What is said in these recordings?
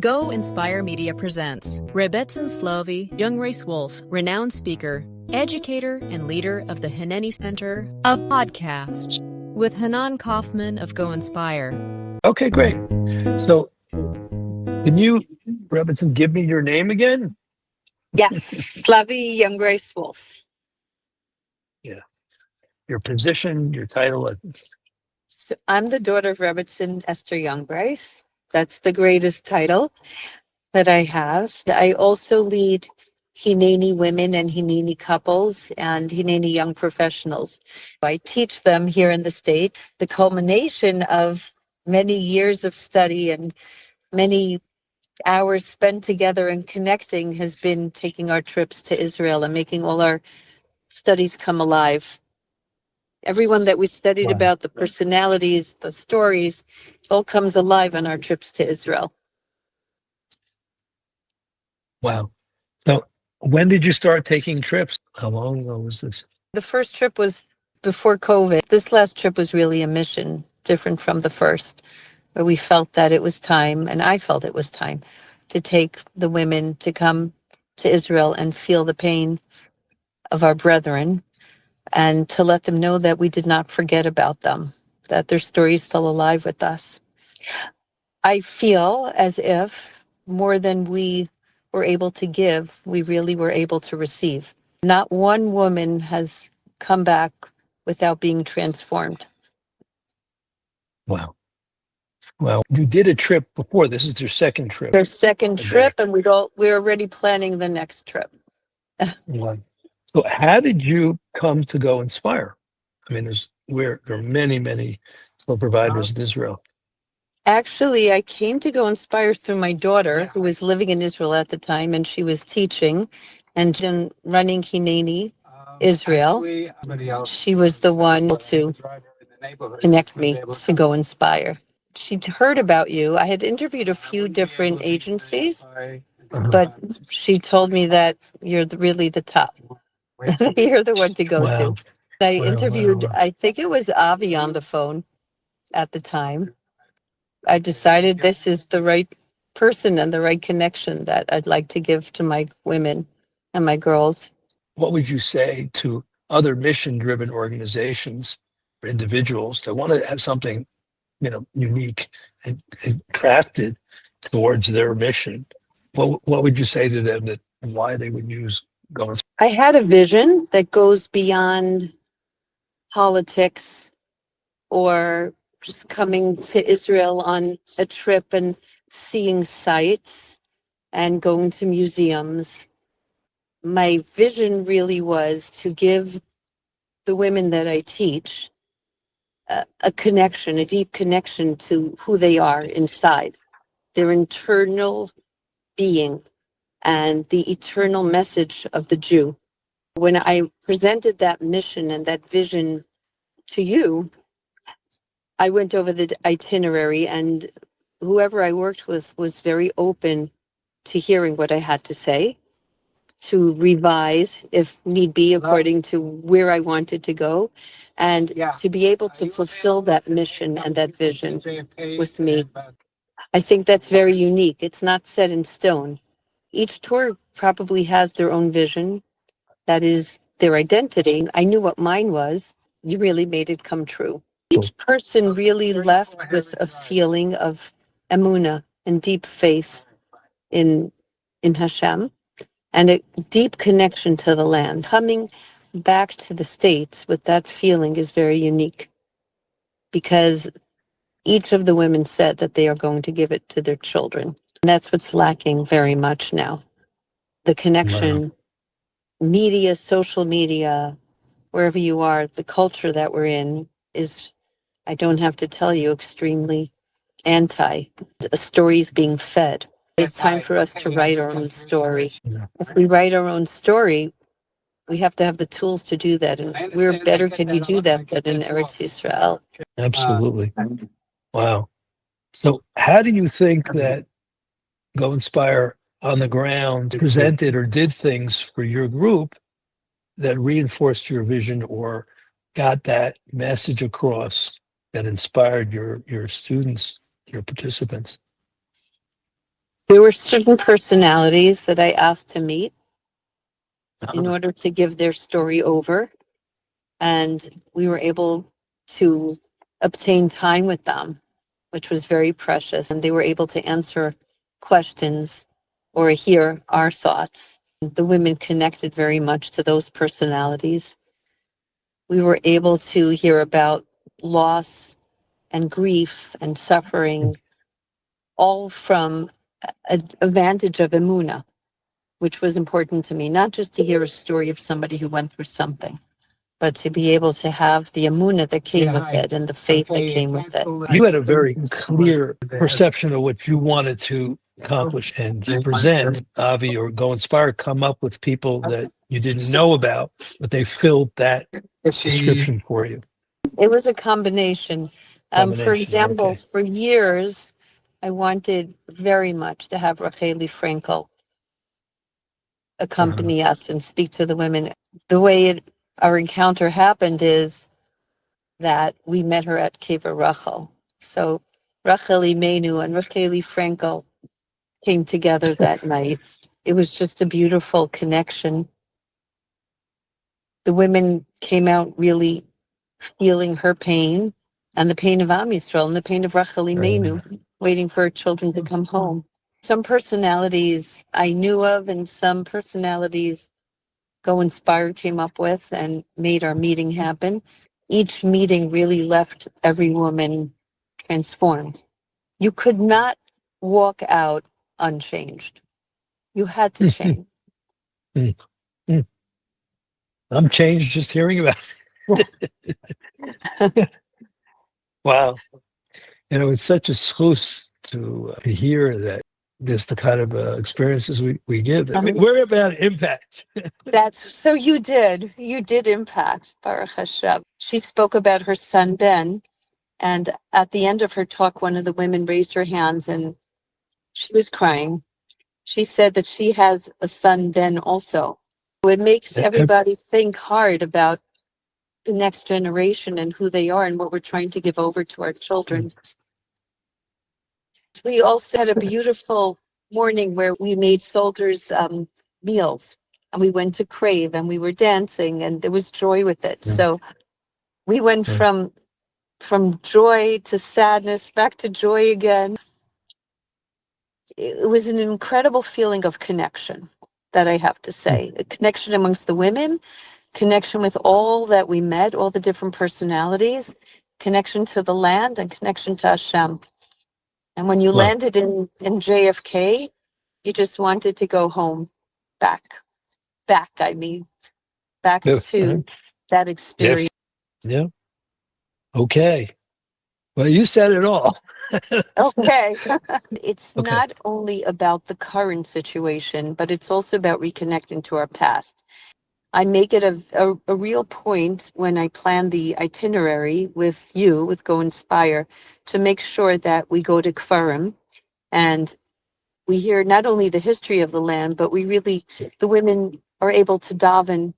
GoInspire Media presents Rebetzen Slovie Jungreis-Wolff, renowned speaker, educator, and leader of the Hineni Center, a podcast with Chanan Kaufman of GoInspire. Okay, great. So can you, Rebetzen, give me your name again? Yes, Slovie Jungreis-Wolff. Yeah. Your position, your title. So I'm the daughter of Rebetzen Esther Jungreis. That's the greatest title that I have. I also lead Hineni women and Hineni couples and Hineni young professionals. I teach them here in the state. The culmination of many years of study and many hours spent together and connecting has been taking our trips to Israel and making all our studies come alive. Everyone that we studied about, the personalities, the stories, all comes alive on our trips to Israel. Wow. So when did you start taking trips? How long ago was this? The first trip was before COVID. This last trip was really a mission, different from the first, where we felt that it was time, and I felt it was time, to take the women to come to Israel and feel the pain of our brethren, and to let them know that we did not forget about them, that their story is still alive with us. I feel as if more than we were able to give, we really were able to receive. Not one woman has come back without being transformed. Wow. Well, you did a trip before. This is your second trip. Their second trip, and we're already planning the next trip. Wow. So how did you come to GoInspire? I mean, there are many slow providers in Israel. Actually, I came to GoInspire through my daughter, who was living in Israel at the time, and she was teaching and running Hineni Israel. She was the one to connect me to GoInspire. She'd heard about you. I had interviewed a few different agencies, but she told me that you're really the top. You're the one to go to. I interviewed, I think it was Avi on the phone at the time. I decided this is the right person and the right connection that I'd like to give to my women and my girls. What would you say to other mission-driven organizations or individuals that want to have something, unique and crafted towards their mission? What would you say to them that why they would use GoInspire? I had a vision that goes beyond politics or just coming to Israel on a trip and seeing sights and going to museums. My vision really was to give the women that I teach a connection, a deep connection to who they are inside, their internal being and the eternal message of the Jew. When I presented that mission and that vision to you, I went over the itinerary, and whoever I worked with was very open to hearing what I had to say, to revise if need be according to where I wanted to go, and to be able to fulfill that mission and that vision with me. I think that's very unique. It's not set in stone. Each tour probably has their own vision. That is their identity. I knew what mine was. You really made it come true. Each person really left with a feeling of emunah and deep faith in Hashem and a deep connection to the land. Coming back to the States with that feeling is very unique because each of the women said that they are going to give it to their children. And that's what's lacking very much now. The connection, media, social media, wherever you are, the culture that we're in is, I don't have to tell you, extremely anti. A story is being fed. It's time for us to write our own story. If we write our own story, we have to have the tools to do that. And where better can you do that than in Eretz Yisrael? Absolutely. Wow. So how do you think that GoInspire on the ground presented or did things for your group that reinforced your vision or got that message across that inspired your students, your participants? There were certain personalities that I asked to meet in order to give their story over. And we were able to obtain time with them, which was very precious. And they were able to answer questions or hear our thoughts. The women connected very much to those personalities. We were able to hear about loss and grief and suffering, all from a vantage of Emunah, which was important to me, not just to hear a story of somebody who went through something, but to be able to have the Emunah that came with it and the faith that came with it. You had a very clear perception of what you wanted to accomplish and to present. Avi or GoInspire come up with people that you didn't know about, but they filled that description for you. It was a combination. For example, okay. for years, I wanted very much to have Racheli Frankel accompany us and speak to the women. The way our encounter happened is that we met her at Keva Rachel. So Rachel Imenu and Racheli Frankel came together that night. It was just a beautiful connection. The women came out really feeling her pain and the pain of Am Yisrael and the pain of Rachel Imenu, waiting for her children to come home. Some personalities I knew of, and some personalities GoInspire came up with and made our meeting happen. Each meeting really left every woman transformed. You could not walk out unchanged. You had to change. I'm changed just hearing about it. Wow. It's such a schus to hear that this the kind of experiences we give. I mean, we're about impact. So you did impact, Baruch Hashem. She spoke about her son, Ben, and at the end of her talk, one of the women raised her hands and she was crying. She said that she has a son, Ben, also. It makes everybody think hard about the next generation and who they are and what we're trying to give over to our children. We also had a beautiful morning where we made soldiers meals, and we went to Crave and we were dancing and there was joy with it. So we went from joy to sadness, back to joy again. It was an incredible feeling of connection, that I have to say. A connection amongst the women, connection with all that we met, all the different personalities, connection to the land, and connection to Hashem. And when you landed in JFK, you just wanted to go home, back to that experience. Yeah. Okay. Well, you said it all. Okay. It's not only about the current situation, but it's also about reconnecting to our past. I make it a real point when I plan the itinerary with GoInspire, to make sure that we go to Kfarim and we hear not only the history of the land, but the women are able to daven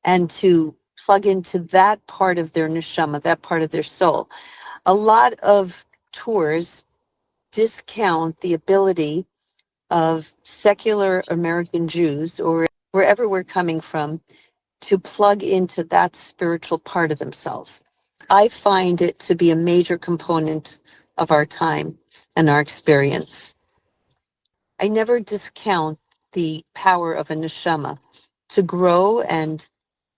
and to plug into that part of their neshama, that part of their soul. A lot of tours discount the ability of secular American Jews, or wherever we're coming from, to plug into that spiritual part of themselves. I find it to be a major component of our time and our experience. I never discount the power of a neshama to grow and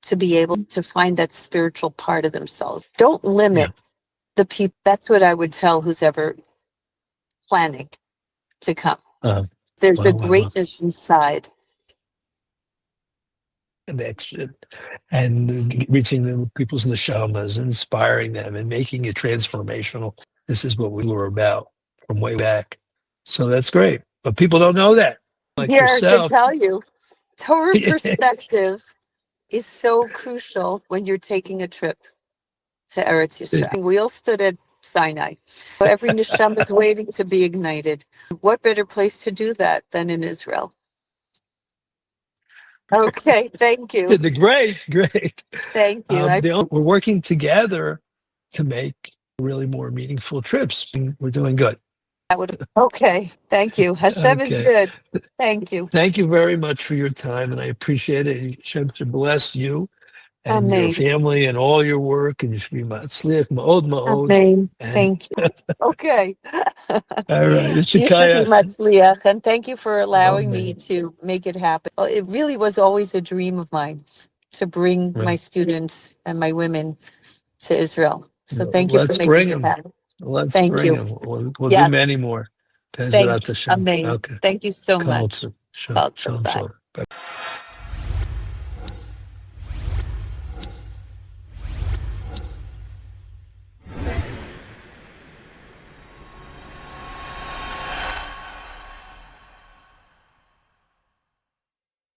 to be able to find that spiritual part of themselves. Don't limit the people. That's what I would tell who's ever planning to come. There's a greatness inside. Connection and reaching the people's neshamas, inspiring them and making it transformational. This is what we were about from way back. So that's great. But people don't know that. Like yourself. To tell you, Torah perspective is so crucial when you're taking a trip to Eretz Yisrael. We all stood at Sinai. So every neshama is waiting to be ignited. What better place to do that than in Israel? Okay, thank you. Great. Thank you. We're working together to make really more meaningful trips. We're doing good. That would, okay. Thank you. Hashem is Okay. good. Thank you. Thank you very much for your time, and I appreciate it. Hashem should bless you and your Amen. family and all your work, and you should be matzliach, ma'od ma'od. Amen. And Thank you. Okay. all right, You should be Yishakayach. Matzliach, and thank you for allowing me Amen. to make it happen. It really was always a dream of mine to bring my Right. students and my women to Israel. So Well, thank you for let's making bring this him. happen. Let's Thank bring you. him. We'll do Yes. many more. Thank Bezrat you. Hashem. Amen. Okay. Thank you so Kol much. tov. Shalom, Kol tov. shalom, Bye. shalom. Bye.